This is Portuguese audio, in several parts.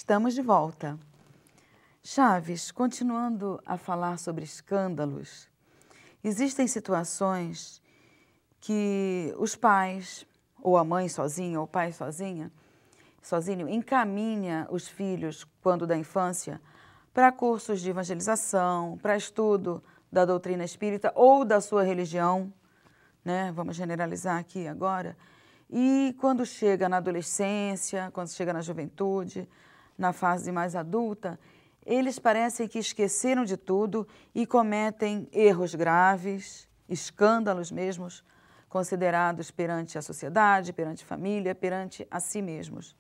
Estamos de volta. Chaves, continuando a falar sobre escândalos, existem situações que os pais, ou a mãe sozinha, ou o pai sozinho, encaminha os filhos, quando da infância, para cursos de evangelização, para estudo da doutrina espírita ou da sua religião, né? Vamos generalizar aqui agora. E quando chega na adolescência, quando chega na juventude, na fase mais adulta, eles parecem que esqueceram de tudo e cometem erros graves, escândalos mesmo, considerados perante a sociedade, perante a família, perante a si mesmos.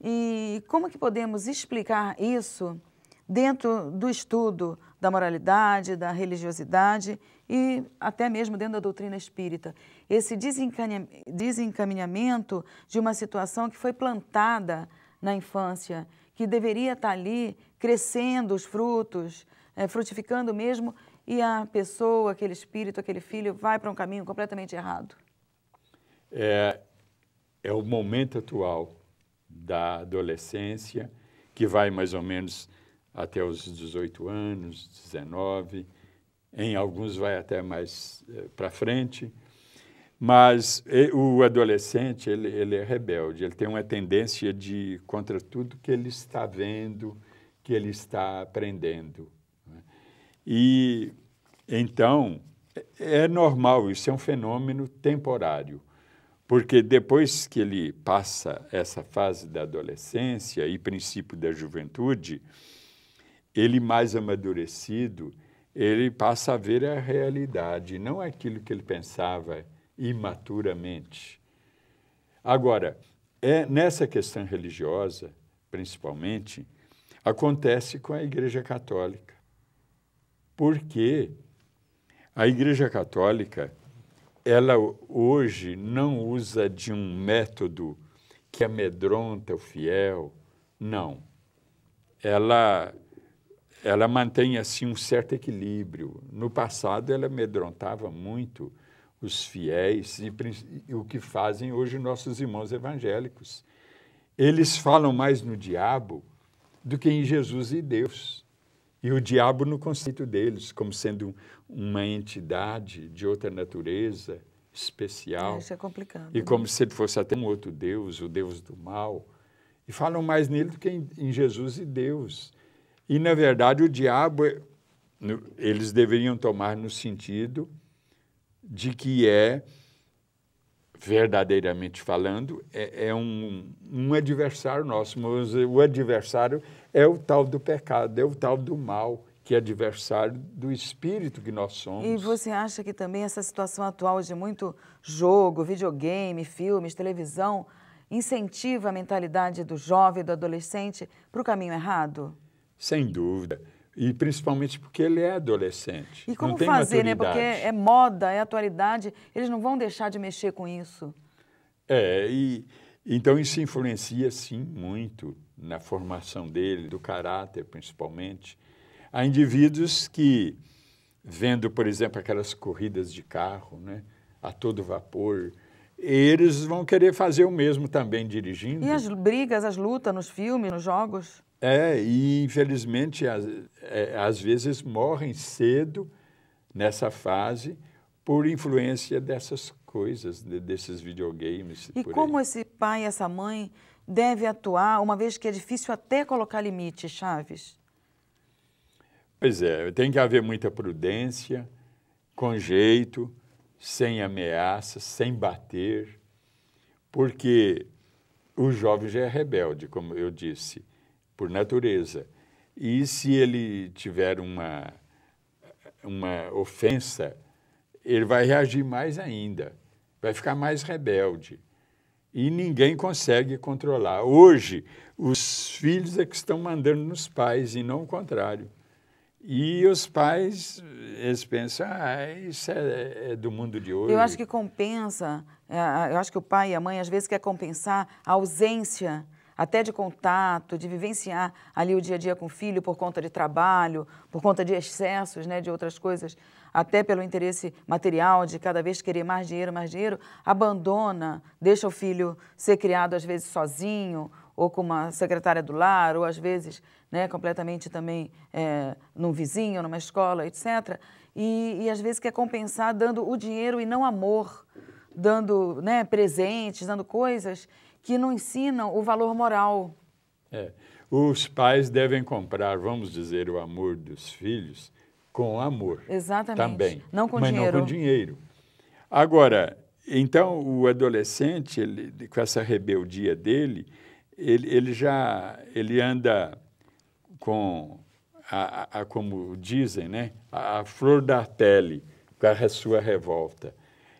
E como que podemos explicar isso dentro do estudo da moralidade, da religiosidade e até mesmo dentro da doutrina espírita? Esse desencaminhamento de uma situação que foi plantada na infância, que deveria estar ali crescendo os frutos, frutificando mesmo, e a pessoa, aquele espírito, aquele filho, vai para um caminho completamente errado. É o momento atual da adolescência, que vai mais ou menos até os 18 anos, 19, em alguns vai até mais para frente, mas o adolescente, ele é rebelde, ele tem uma tendência de contra tudo que ele está vendo, que ele está aprendendo, né? E então é normal, isso é um fenômeno temporário, porque depois que ele passa essa fase da adolescência e princípio da juventude, ele mais amadurecido, ele passa a ver a realidade, não aquilo que ele pensava imaturamente. Agora, nessa questão religiosa, principalmente, acontece com a Igreja Católica, porque a Igreja Católica, ela hoje não usa de um método que amedronta o fiel, não. Ela mantém assim um certo equilíbrio. No passado, ela amedrontava muito os fiéis e o que fazem hoje nossos irmãos evangélicos. Eles falam mais no diabo do que em Jesus e Deus. E o diabo no conceito deles, como sendo uma entidade de outra natureza, especial. Isso é complicado. E como se ele fosse até um outro Deus, o Deus do mal. E falam mais nele do que em Jesus e Deus. E, na verdade, o diabo, eles deveriam tomar no sentido de que verdadeiramente falando, um adversário nosso, mas o adversário é o tal do pecado, é o tal do mal, que é adversário do espírito que nós somos. E você acha que também essa situação atual de muito jogo, videogame, filmes, televisão, incentiva a mentalidade do jovem, do adolescente para o caminho errado? Sem dúvida. E principalmente porque ele é adolescente. E como não tem fazer, né? maturidade. Porque é moda, é atualidade, eles não vão deixar de mexer com isso. Então isso influencia, sim, muito na formação dele, do caráter, principalmente. Há indivíduos que, vendo, por exemplo, aquelas corridas de carro, né, a todo vapor, eles vão querer fazer o mesmo também dirigindo. E as brigas, as lutas nos filmes, nos jogos? E infelizmente, às vezes morrem cedo nessa fase por influência dessas coisas, desses videogames. E como esse pai e essa mãe deve atuar, uma vez que é difícil até colocar limite, Chaves? Pois tem que haver muita prudência, com jeito, sem ameaças, sem bater, porque o jovem já é rebelde, como eu disse, por natureza. E se ele tiver uma ofensa, ele vai reagir mais ainda, vai ficar mais rebelde. E ninguém consegue controlar. Hoje, os filhos é que estão mandando nos pais e não o contrário. E os pais, eles pensam, isso é do mundo de hoje. Eu acho que compensa, eu acho que o pai e a mãe às vezes quer compensar a ausência até de contato, de vivenciar ali o dia a dia com o filho por conta de trabalho, por conta de excessos, né, de outras coisas, até pelo interesse material de cada vez querer mais dinheiro, abandona, deixa o filho ser criado às vezes sozinho ou com uma secretária do lar, ou às vezes, né, completamente também num vizinho, numa escola, etc. E às vezes quer compensar dando o dinheiro e não amor, dando, né, presentes, dando coisas que não ensinam o valor moral. Os pais devem comprar, vamos dizer, o amor dos filhos com amor. Exatamente. Também, não com mas dinheiro. não com dinheiro. Agora, então, o adolescente, ele, com essa rebeldia dele, ele anda com, como dizem, né, a flor da pele, com a sua revolta.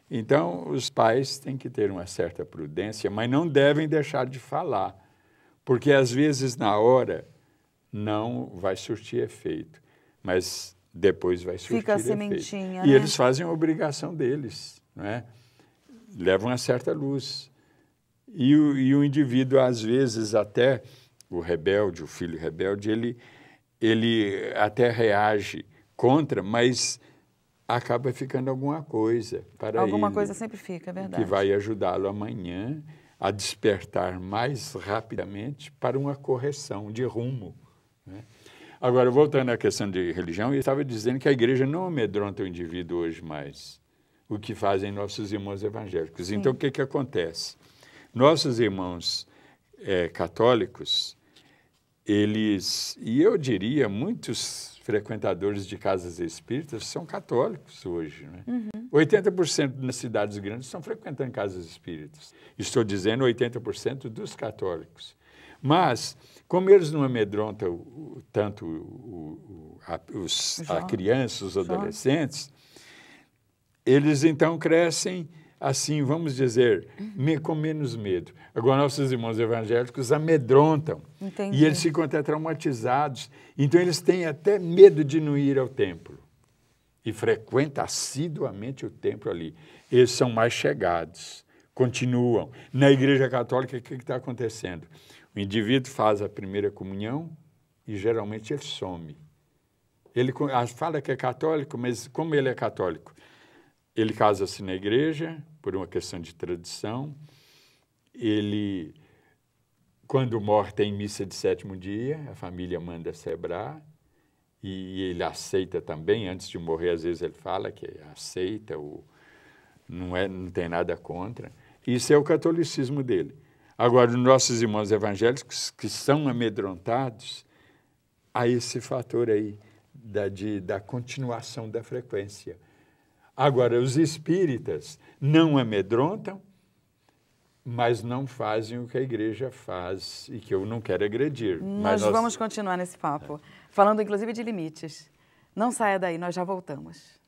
Então, os pais têm que ter uma certa prudência, mas não devem deixar de falar, porque às vezes na hora não vai surtir efeito, mas depois vai surtir Fica a efeito. sementinha, E né? eles fazem a obrigação deles, não é? Levam a certa luz. E o indivíduo, às vezes, até o rebelde, o filho rebelde, ele até reage contra, mas acaba ficando alguma coisa para Alguma ele, coisa sempre fica, é verdade. que vai ajudá-lo amanhã a despertar mais rapidamente para uma correção de rumo, né? Agora, voltando à questão de religião, eu estava dizendo que a igreja não amedronta o indivíduo hoje mais, o que fazem nossos irmãos evangélicos. Sim. Então, o que acontece? Nossos irmãos católicos, eles, e eu diria, muitos frequentadores de casas espíritas são católicos hoje, né? 80% das cidades grandes estão frequentando casas espíritas. Estou dizendo 80% dos católicos. Mas, como eles não amedrontam tanto a criança, os adolescentes, eles então crescem assim, vamos dizer, com menos medo. Agora, nossos irmãos evangélicos amedrontam. Entendi. E eles ficam até traumatizados. Então, eles têm até medo de não ir ao templo. E frequentam assiduamente o templo ali. Eles são mais chegados, continuam. Na Igreja Católica, o que está acontecendo? O indivíduo faz a primeira comunhão e, geralmente, ele some. Ele fala que é católico, mas como ele é católico? Ele casa-se na igreja, por uma questão de tradição. Ele, quando morre, tem missa de 7º dia, a família manda celebrar, e ele aceita também, antes de morrer, às vezes ele fala que aceita, não tem nada contra. Isso é o catolicismo dele. Agora, os nossos irmãos evangélicos, que são amedrontados, há esse fator aí da continuação da frequência. Agora, os espíritas não amedrontam, mas não fazem o que a igreja faz e que eu não quero agredir. Nós vamos continuar nesse papo, falando inclusive de limites. Não saia daí, nós já voltamos.